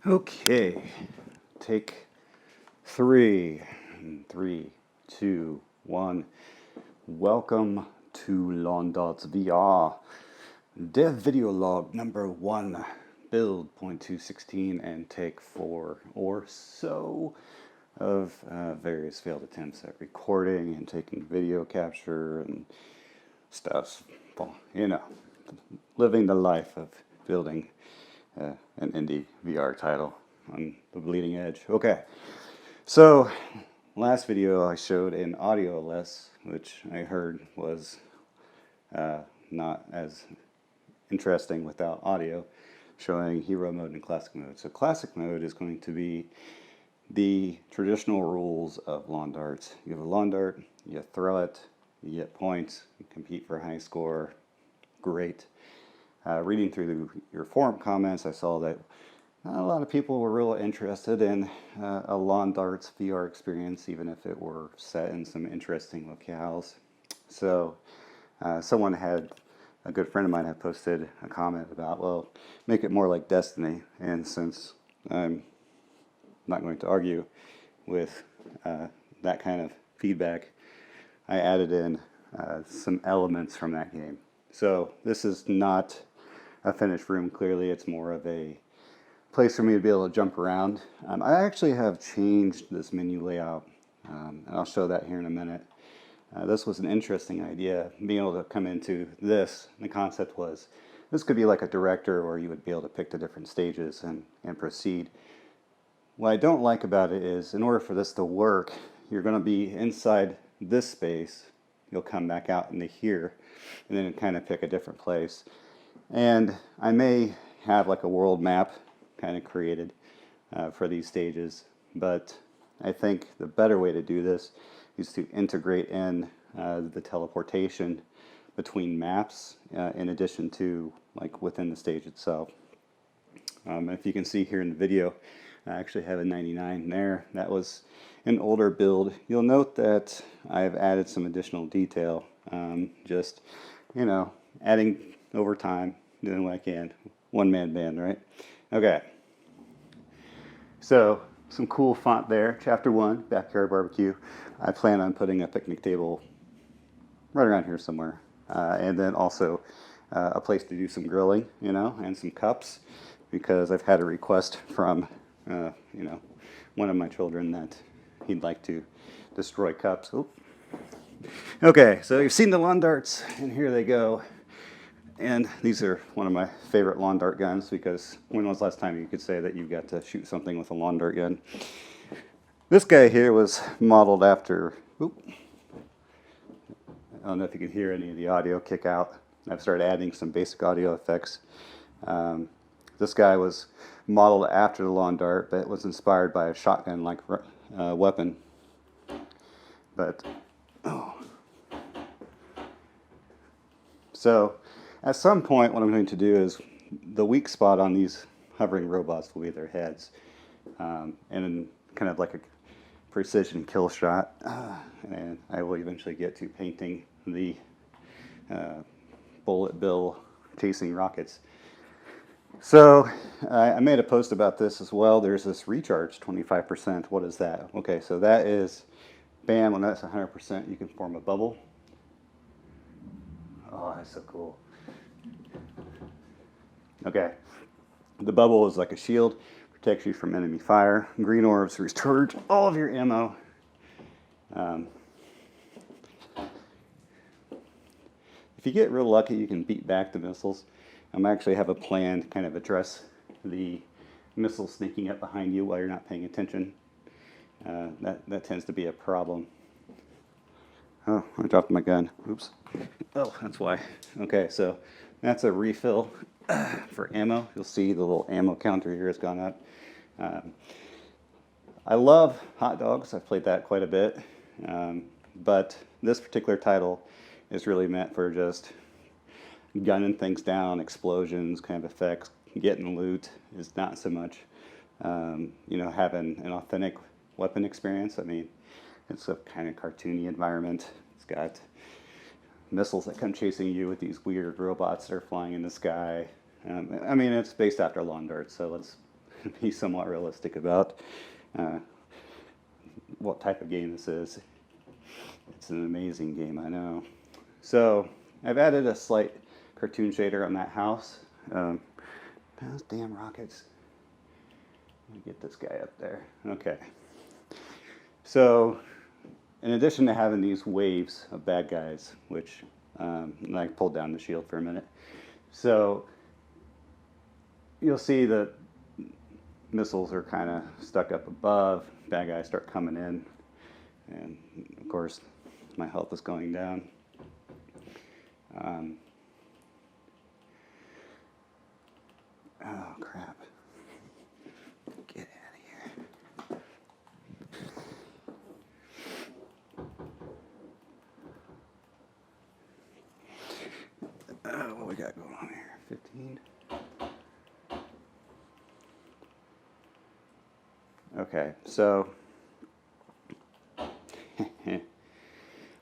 Okay, take three. Three, two, one. Welcome to Lawn.'s VR Dev Video Log number 1, build .216 and take 4 or so of various failed attempts at recording and taking video capture and stuff. Well, living the life of building an indie VR title on the bleeding edge. Okay, so last video I showed an audio LS, which I heard was not as interesting without audio, showing hero mode and classic mode. So classic mode is going to be the traditional rules of lawn darts. You have a lawn dart, you throw it, you get points, you compete for a high score. Great. Reading through your forum comments, I saw that not a lot of people were real interested in a lawn darts VR experience, even if it were set in some interesting locales. So a good friend of mine had posted a comment about, well, make it more like Destiny. And since I'm not going to argue with that kind of feedback, I added in some elements from that game. So this is not a finished room. Clearly, it's more of a place for me to be able to jump around. I actually have changed this menu layout, and I'll show that here in a minute. This was an interesting idea, being able to come into this. The concept was this could be like a director where you would be able to pick the different stages and proceed. What I don't like about it is, in order for this to work, you're going to be inside this space. You'll come back out into here, and then kind of pick a different place. And I may have like a world map kind of created for these stages, but I think the better way to do this is to integrate in the teleportation between maps in addition to like within the stage itself. If you can see here in the video, I actually have a 99 there. That was an older build. You'll note that I've added some additional detail, just, adding over time, doing what I can. One-man band, right? Okay. So, some cool font there. Chapter 1, Backyard Barbecue. I plan on putting a picnic table right around here somewhere. And then also a place to do some grilling, and some cups, because I've had a request from, one of my children that he'd like to destroy cups. Oop. Okay, so you've seen the lawn darts, and here they go. And these are one of my favorite lawn dart guns, because when was the last time you could say that you got to shoot something with a lawn dart gun? This guy here was modeled after, I don't know if you can hear any of the audio kick out. I've started adding some basic audio effects. This guy was modeled after the lawn dart, but it was inspired by a shotgun-like weapon. But, So, at some point, what I'm going to do is, the weak spot on these hovering robots will be their heads. And then kind of like a precision kill shot. And I will eventually get to painting the bullet bill chasing rockets. So, I made a post about this as well. There's this recharge 25%. What is that? Okay, so that is, bam, when that's 100%, you can form a bubble. Oh, that's so cool. Okay, the bubble is like a shield, protects you from enemy fire. Green orbs recharge all of your ammo. If you get real lucky, you can beat back the missiles. I actually have a plan to kind of address the missiles sneaking up behind you while you're not paying attention. That tends to be a problem. Oh, I dropped my gun. Oops. Oh, that's why. Okay, so that's a refill for ammo. You'll see the little ammo counter here has gone up. I love hot dogs. I've played that quite a bit. But this particular title is really meant for just gunning things down, explosions, kind of effects. Getting loot is not so much, having an authentic weapon experience. I mean, it's a kind of cartoony environment. It's got missiles that come chasing you with these weird robots that are flying in the sky. It's based after lawn darts, so let's be somewhat realistic about what type of game this is. It's an amazing game, I know. So I've added a slight cartoon shader on that house. Those damn rockets. Let me get this guy up there. Okay. So in addition to having these waves of bad guys, which I pulled down the shield for a minute. So you'll see that missiles are kind of stuck up above. Bad guys start coming in. And of course, my health is going down. Oh, crap. Get out of here. What we got going on here? 15. Okay, so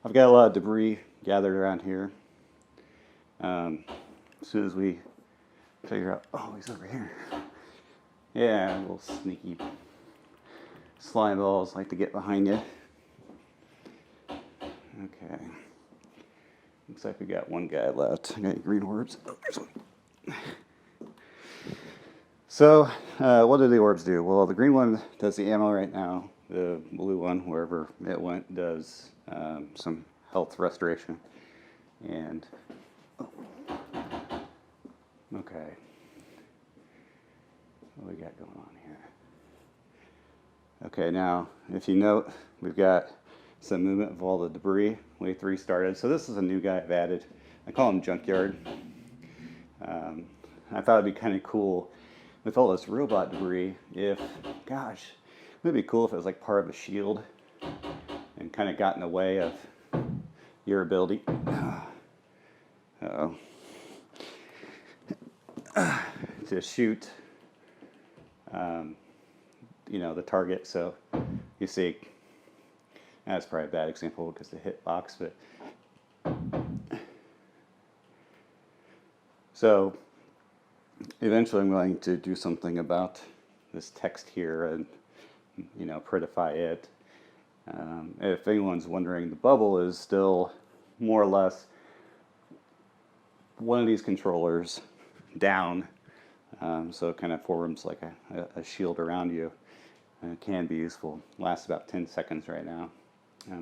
I've got a lot of debris gathered around here. As soon as we figure out, oh, he's over here. Yeah, little sneaky slime balls like to get behind you. Okay. Looks like we got one guy left. I got green orbs. Oh, there's one. So, what do the orbs do? Well, the green one does the ammo right now. The blue one, wherever it went, does some health restoration. And, okay. What do we got going on here? Okay, now, if you note, we've got some movement of all the debris. Wave 3 started. So this is a new guy I've added. I call him Junkyard. I thought it'd be kind of cool with all this robot debris if, gosh, it would be cool if it was like part of a shield and kind of got in the way of your ability. Uh-oh. To shoot, the target. So you see, that's probably a bad example because the hitbox, but so eventually I'm going to do something about this text here and, prettify it. If anyone's wondering, the bubble is still more or less one of these controllers down, so it kind of forms like a shield around you. And it can be useful. It lasts about 10 seconds right now.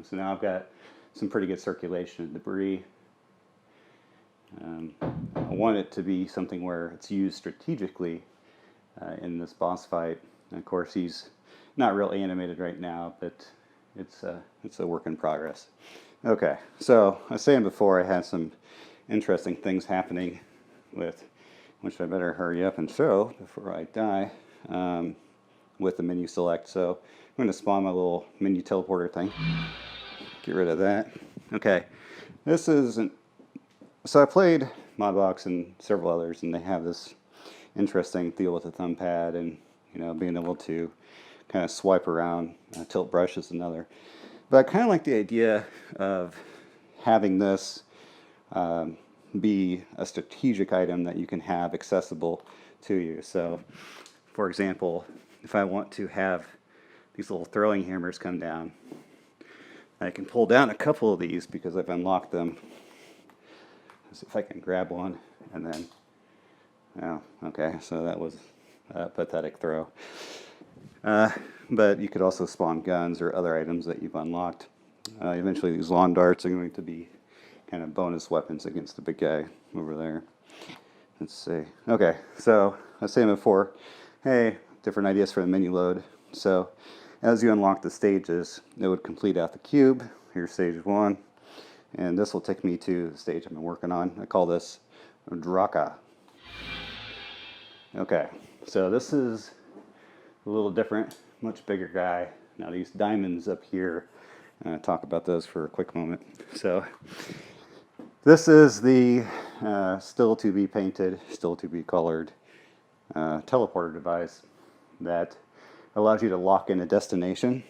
So now I've got some pretty good circulation of debris. I want it to be something where it's used strategically in this boss fight. And of course, he's not real animated right now, but it's a work in progress. Okay, so I was saying before I had some interesting things happening with, which I better hurry up and show before I die, with the menu select. So I'm going to spawn my little menu teleporter thing. Get rid of that. Okay, this isn't. So I played Modbox and several others, and they have this interesting deal with the thumb pad and being able to kind of swipe around. Tilt brush is another. But I kind of like the idea of having this be a strategic item that you can have accessible to you. So, for example, if I want to have these little throwing hammers come down, I can pull down a couple of these because I've unlocked them. Let's see if I can grab one and then, oh, okay, so that was a pathetic throw. But you could also spawn guns or other items that you've unlocked. Eventually these lawn darts are going to be kind of bonus weapons against the big guy over there. Let's see. Okay, so I was saying before, hey, different ideas for the menu load. So as you unlock the stages, it would complete out the cube. Here's stage 1. And this will take me to the stage I've been working on. I call this Draka. Okay, so this is a little different, much bigger guy. Now these diamonds up here, talk about those for a quick moment. So this is the still to be painted, still to be colored teleporter device that allows you to lock in a destination,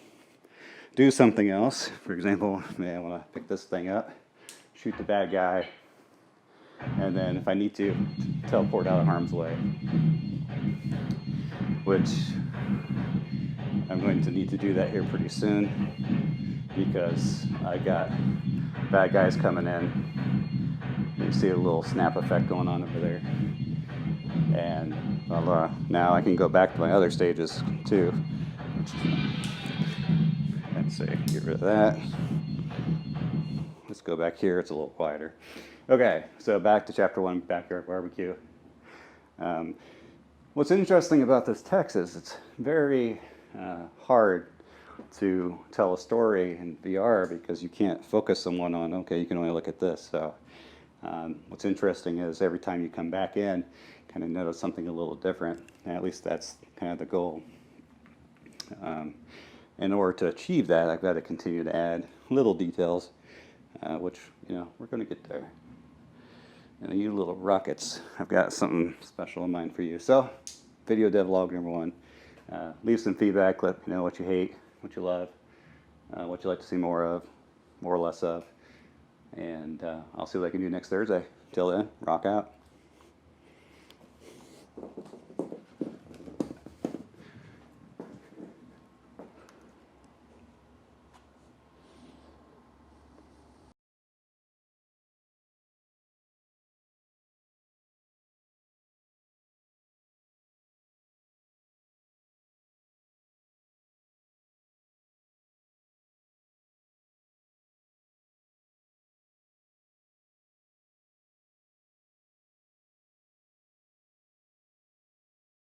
do something else. For example, maybe I want to pick this thing up, shoot the bad guy, and then if I need to, teleport out of harm's way. which I'm going to need to do that here pretty soon because I got bad guys coming in. You see a little snap effect going on over there. And now I can go back to my other stages too. Let's see, get rid of that. Let's go back here, it's a little quieter. Okay, so back to chapter 1, Backyard Barbecue. What's interesting about this text is it's very hard to tell a story in VR because you can't focus someone on, okay, you can only look at this. So what's interesting is every time you come back in, kind of notice something a little different. And at least that's kind of the goal. In order to achieve that, I've got to continue to add little details, which, we're going to get there. And you little rockets, I've got something special in mind for you. So, video devlog number 1. Leave some feedback, let me know what you hate, what you love, what you like to see more of, more or less of. And I'll see what I can do next Thursday. Till then, rock out.